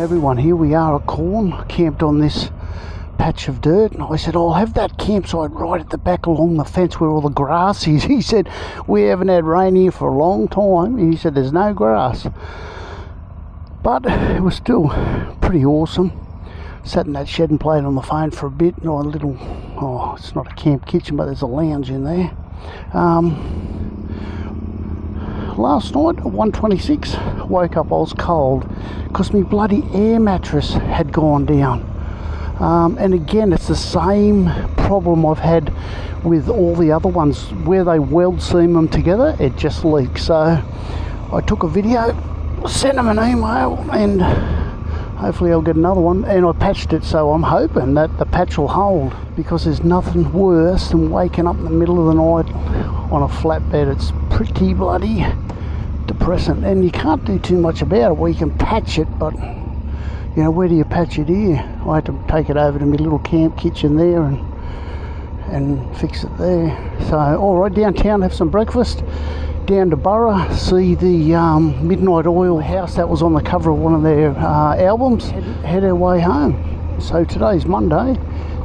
everyone, here we are at Quorn, camped on this patch of dirt, and I said, I'll have that campsite right at the back along the fence where all the grass is. He said, we haven't had rain here for a long time, and he said there's no grass, but it was still pretty awesome. Sat in that shed and played on the phone for a bit, and a little, it's not a camp kitchen, but there's a lounge in there. Last night at 1:26, woke up, I was cold because my bloody air mattress had gone down. And again, it's the same problem I've had with all the other ones. Where they weld seam them together, it just leaks. So I took a video, sent them an email, and hopefully I'll get another one. And I patched it, so I'm hoping that the patch will hold, because there's nothing worse than waking up in the middle of the night on a flatbed. It's pretty bloody depressing, and you can't do too much about it. Well, you can patch it, but you know, where do you patch it here? I had to take it over to my little camp kitchen there and fix it there. So alright, downtown, have some breakfast, down to Burra, see the Midnight Oil house that was on the cover of one of their albums, head our way home. So today's Monday,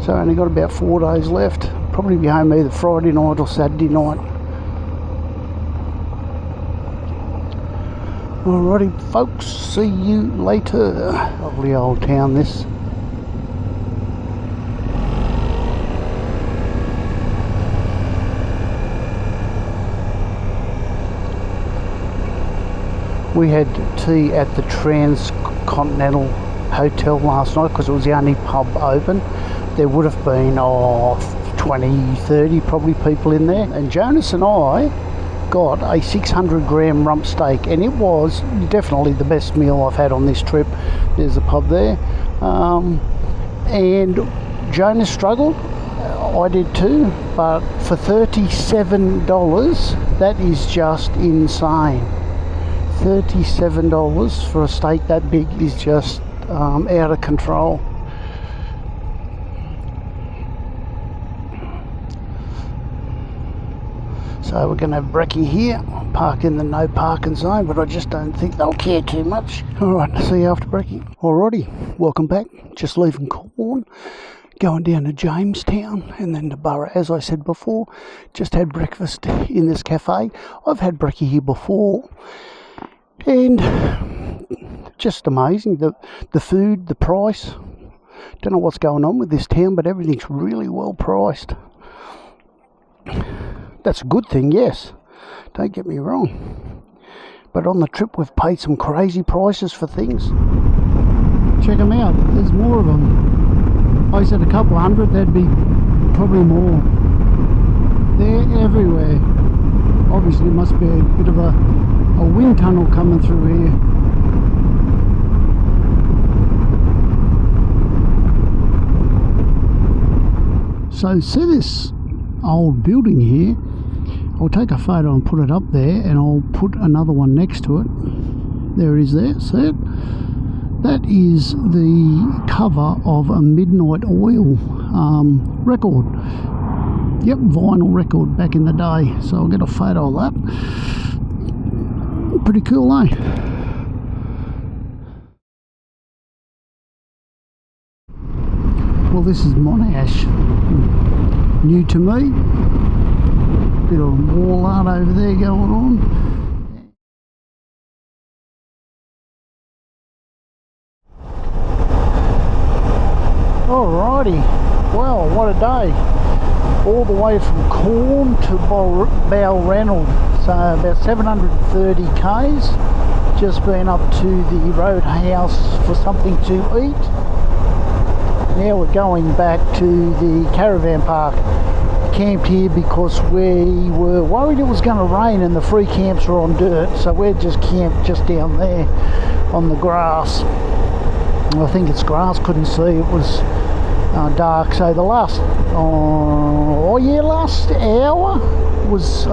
so I only got about 4 days left. Probably be home either Friday night or Saturday night. Alrighty folks, see you later. Lovely old town this. We had tea at the Transcontinental Hotel last night because it was the only pub open. There would have been 20, 30 probably people in there, and Jonas and I got a 600 gram rump steak, and it was definitely the best meal I've had on this trip. There's a pub there, and Jonas struggled, I did too, but for $37, that is just insane. $37 for a steak that big is just out of control. So we're going to have brekkie here, park in the no parking zone, but I just don't think they'll care too much. Alright, see you after brekkie. Alrighty, welcome back. Just leaving Quorn, going down to Jamestown and then to Burra. As I said before, just had breakfast in this cafe. I've had brekkie here before, and just amazing. The food, the price. Don't know what's going on with this town, but everything's really well priced. That's a good thing, yes, don't get me wrong, but on the trip we've paid some crazy prices for things. Check them out, there's more of them. I said a couple hundred, there'd be probably more. They're everywhere. Obviously must be a bit of a wind tunnel coming through here. So see this old building here? I'll take a photo and put it up there, and I'll put another one next to it. There it is there, see it? That is the cover of a Midnight Oil record. Yep, vinyl record back in the day. So I'll get a photo of that. Pretty cool, eh? Well, this is Monash. New to me. Bit of wall art over there going on. Alrighty, well, what a day. All the way from Quorn to B-Reynold, so about 730 k's. Just been up to the roadhouse for something to eat. Now we're going back to the caravan park. Camped here because we were worried it was going to rain and the free camps were on dirt, so we're just camped just down there on the grass. I think it's grass, couldn't see, it was dark. So the last hour was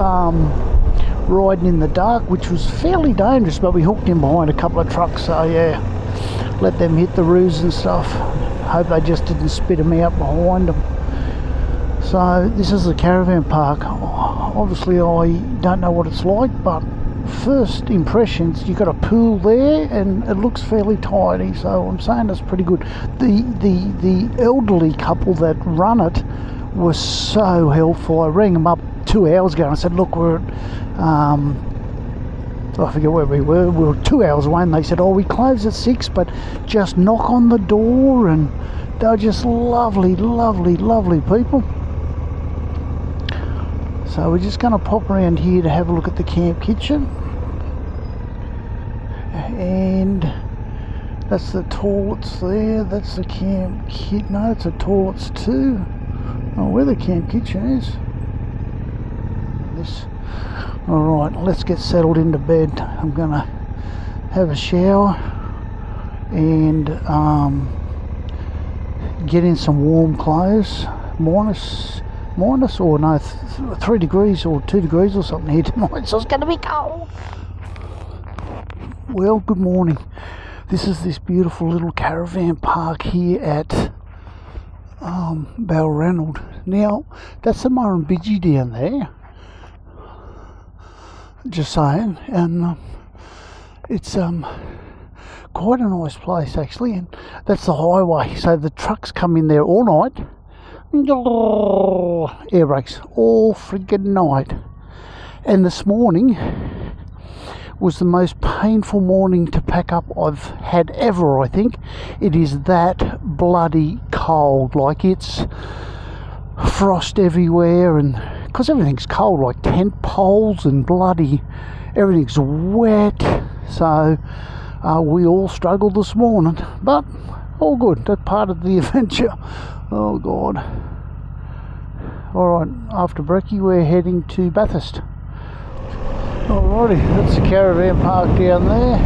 riding in the dark, which was fairly dangerous, but we hooked in behind a couple of trucks, so yeah, let them hit the roofs and stuff. Hope they just didn't spit them out behind them. So this is the caravan park. Obviously I don't know what it's like, but first impressions, you got a pool there and it looks fairly tidy, so I'm saying it's pretty good. The elderly couple that run it was so helpful. I rang them up 2 hours ago and I said, look, we're at I forget where we were 2 hours away, and they said, oh, we close at 6, but just knock on the door. And they're just lovely people. So we're just going to pop around here to have a look at the camp kitchen, and that's the toilets there. That's the camp kit. No, it's the toilets too. Oh, where the camp kitchen is. This. Alright, let's get settled into bed. I'm gonna have a shower and get in some warm clothes. Minus or no, 3 degrees or 2 degrees or something here tonight, so it's gonna be cold. Well, good morning. This is this beautiful little caravan park here at B-Reynold. Now, that's the Murrumbidgee down there. Just saying, and it's quite a nice place actually, and that's the highway, so the trucks come in there all night. Air brakes all friggin' night. And this morning was the most painful morning to pack up I've had ever. I think it is that bloody cold, like it's frost everywhere, and because everything's cold, like tent poles and bloody everything's wet, so we all struggled this morning, but all good. That's part of the adventure. Oh god. Alright, after brekkie we're heading to Bathurst. Alrighty, that's the caravan park down there,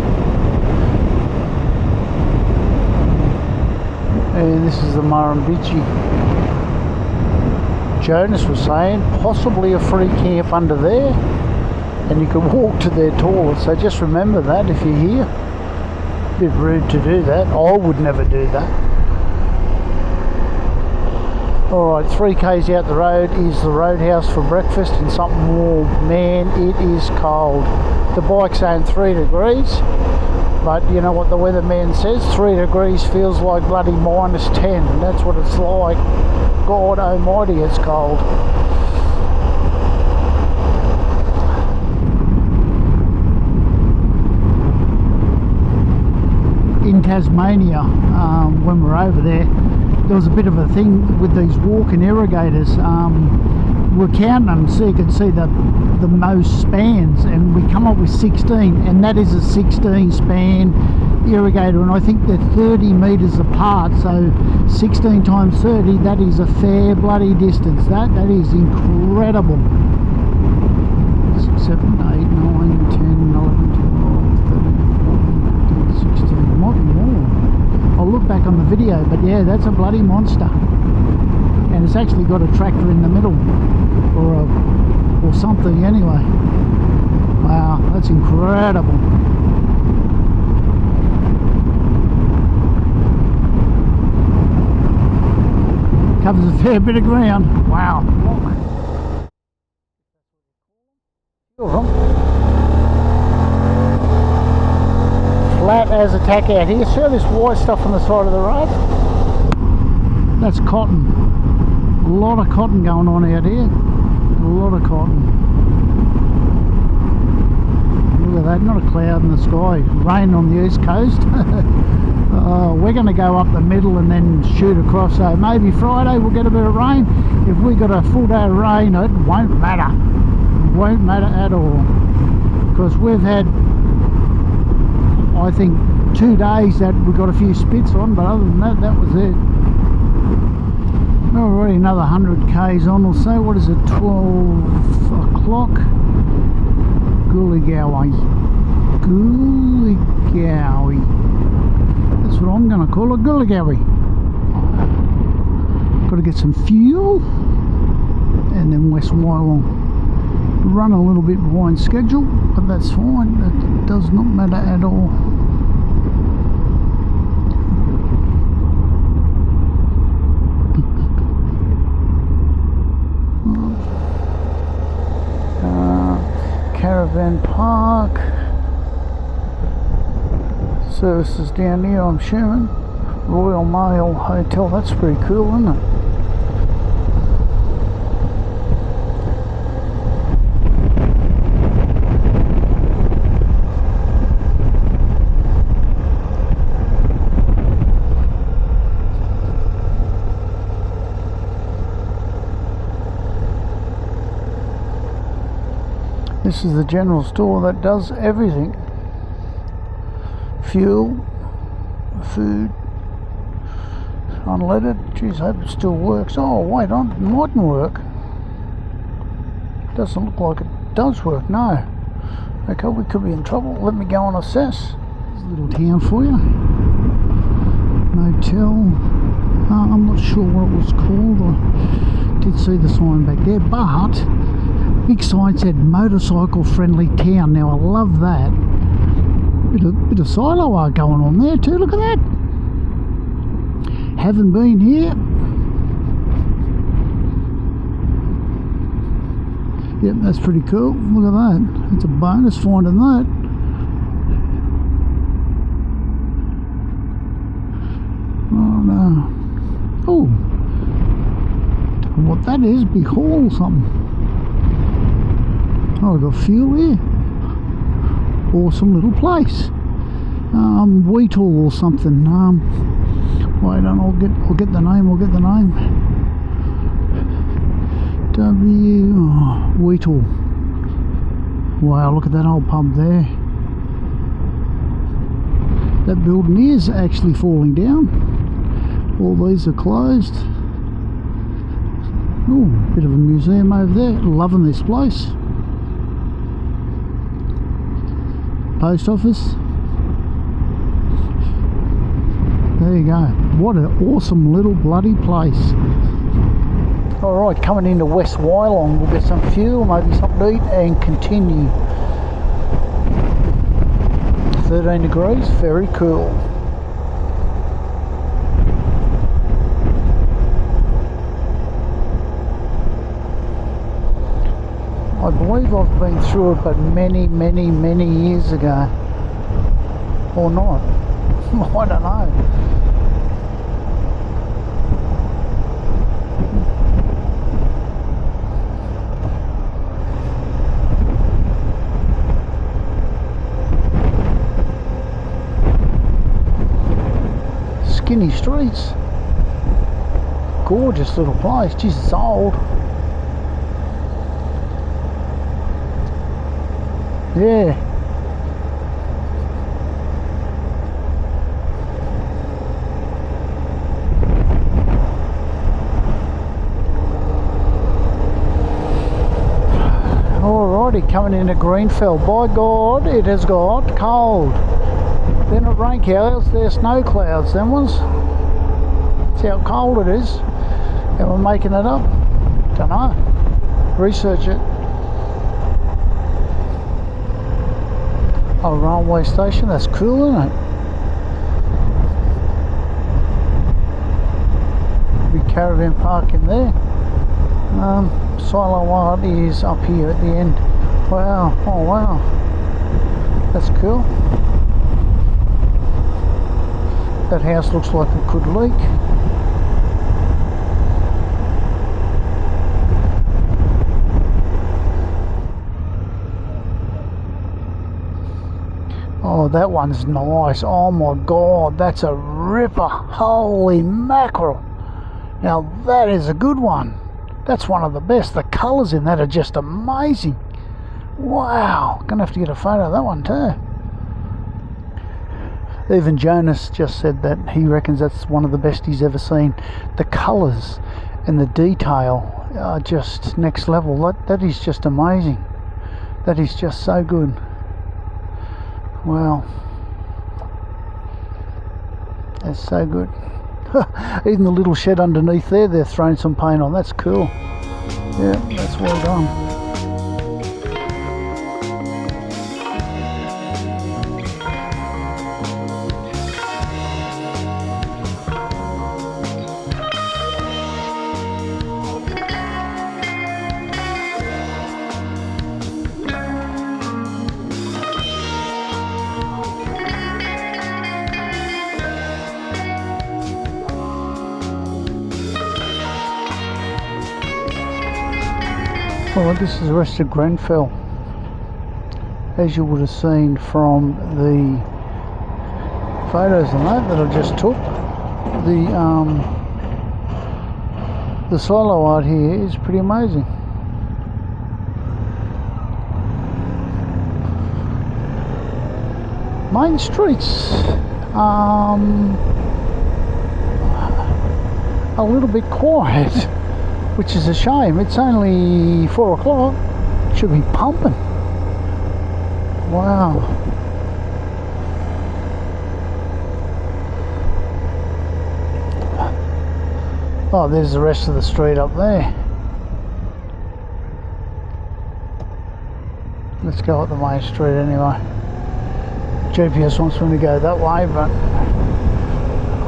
and this is the Murrumbidgee. Jonas was saying possibly a free camp under there, and you can walk to their toilets, so just remember that if you're here. A bit rude to do that. I would never do that. Alright, 3 k's out the road is the roadhouse for breakfast and something warm. Man, it is cold. The bike's saying 3 degrees, but you know what the weatherman says, 3 degrees feels like bloody minus 10, and that's what it's like. God almighty, it's cold. In Tasmania, when we were over there was a bit of a thing with these walking irrigators. We're counting them so you can see the most spans, and we come up with 16, and that is a 16 span irrigator, and I think they're 30 metres apart, so 16 times 30, that is a fair bloody distance. That is incredible. 6, 7, 8, 9, 10, 11, 12, 13, 14, 15, 16, might be more. I'll look back on the video, but yeah, that's a bloody monster, and it's actually got a tractor in the middle, or something anyway. Wow, that's incredible. Covers a fair bit of ground. Wow. Flat as a tack out here. See this white stuff on the side of the road? That's cotton. A lot of cotton going on out here. A lot of cotton. Look at that, not a cloud in the sky. Rain on the east coast. We're going to go up the middle and then shoot across, so maybe Friday we'll get a bit of rain. If we got a full day of rain, it won't matter. It won't matter at all, because we've had, I think, 2 days that we got a few spits on, but other than that, that was it. We're already another 100 k's on or so. What is it, 12 o'clock? Goollygowie. That's what I'm going to call it, Goollygowie. Got to get some fuel, and then West Wyalong. Run a little bit behind schedule, but that's fine. That does not matter at all. Caravan Caravan Park. Services down here, I'm assuming. Royal Mail Hotel, that's pretty cool, isn't it? This is the general store that does everything. Fuel, food, unleaded. Geez, I hope it still works. Oh wait, it mightn't work. Doesn't look like it does work, no. Okay, we could be in trouble. Let me go and assess. There's a little town for you. Motel. I'm not sure what it was called. I did see the sign back there, but big sign said motorcycle friendly town. Now I love that. Bit of silo art going on there too. Look at that. Haven't been here. Yep, that's pretty cool. Look at that. It's a bonus finding that. Oh no. Oh. Don't know what that is. Big hall or something. Oh, I've got fuel here. Awesome little place. Wheatle or something. Wait, I'll get the name. I'll get the name. Wheatle. Wow, look at that old pub there. That building is actually falling down. All these are closed. Oh, bit of a museum over there. Loving this place. Post office. There you go. What an awesome little bloody place. Alright, coming into West Wyalong, we'll get some fuel, maybe something to eat and continue. 13 degrees, very cool. I believe I've been through it, but many years ago. Or not. I don't know. Skinny streets. Gorgeous little place. Jeez, it's old. Yeah. Alrighty, coming into Grenfell. By God, it has got cold. They're not rain clouds, they're snow clouds, them ones. See how cold it is. And we're making it up. Don't know. Research it. Oh, railway station, that's cool, isn't it? Big caravan park in there. Silo Wild is up here at the end. Wow, oh wow. That's cool. That house looks like it could leak. Oh, that one's nice. Oh my God, that's a ripper. Holy mackerel. Now that is a good one. That's one of the best. The colours in that are just amazing. Wow, gonna have to get a photo of that one too. Even Jonas just said that he reckons that's one of the best he's ever seen. The colours and the detail are just next level. That is just amazing. That is just so good. Wow, that's so good. Even the little shed underneath there, they're throwing some paint on. That's cool. Yeah, that's well done. Well, this is the rest of Grenfell. As you would have seen from the photos and that I just took, the silo art here is pretty amazing. Main streets, a little bit quiet, which is a shame. It's only 4 o'clock, should be pumping. Wow. Oh, there's the rest of the street up there. Let's go up the main street anyway. GPS wants me to go that way, but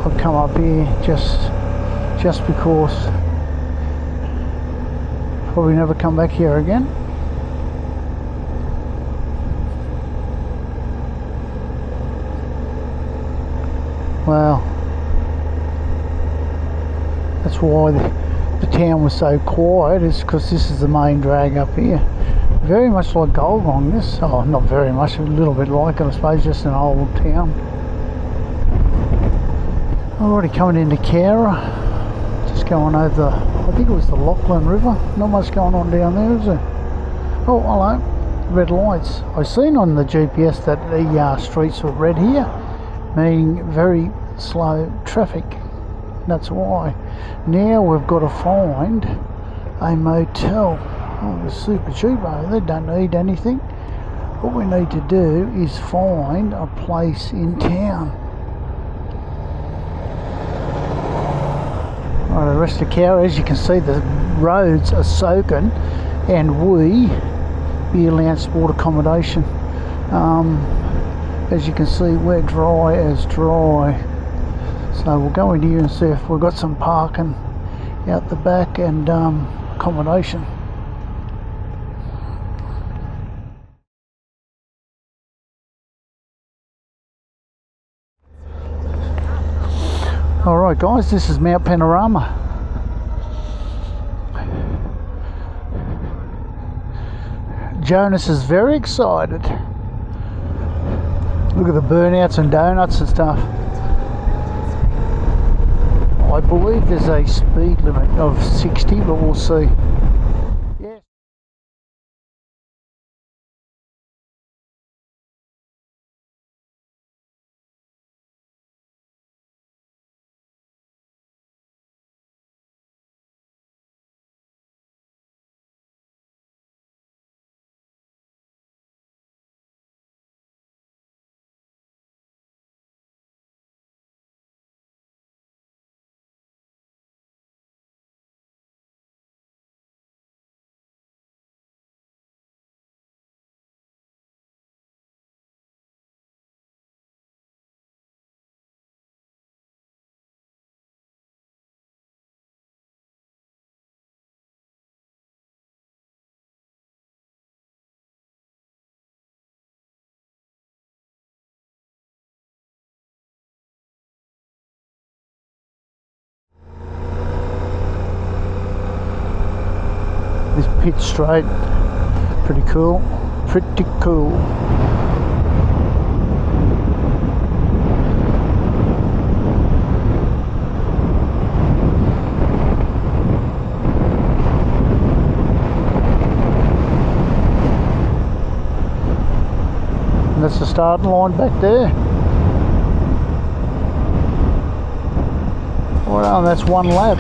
I'll come up here just because. Probably never come back here again. Well, that's why the town was so quiet, is because this is the main drag up here. Very much like Goldong, this. Oh, not very much, a little bit like it, I suppose, just an old town. Already coming into Cowra, just going over, I think it was the Lachlan River. Not much going on down there, is there? Oh, hello, red lights. I've seen on the GPS that the streets were red here, meaning very slow traffic. That's why. Now we've got to find a motel. Oh, it's super cheap over there, don't need anything. What we need to do is find a place in town. Right, the rest of Cowra, as you can see, the roads are soaking, and we, Beer Sport accommodation, as you can see, we're dry as dry. So we'll go in here and see if we've got some parking out the back and accommodation. Alright guys, this is Mount Panorama. Jonas is very excited. Look at the burnouts and donuts and stuff. I believe there's a speed limit of 60, but we'll see. Yeah. This pit straight, pretty cool, pretty cool. And that's the starting line back there. Well, that's one lap.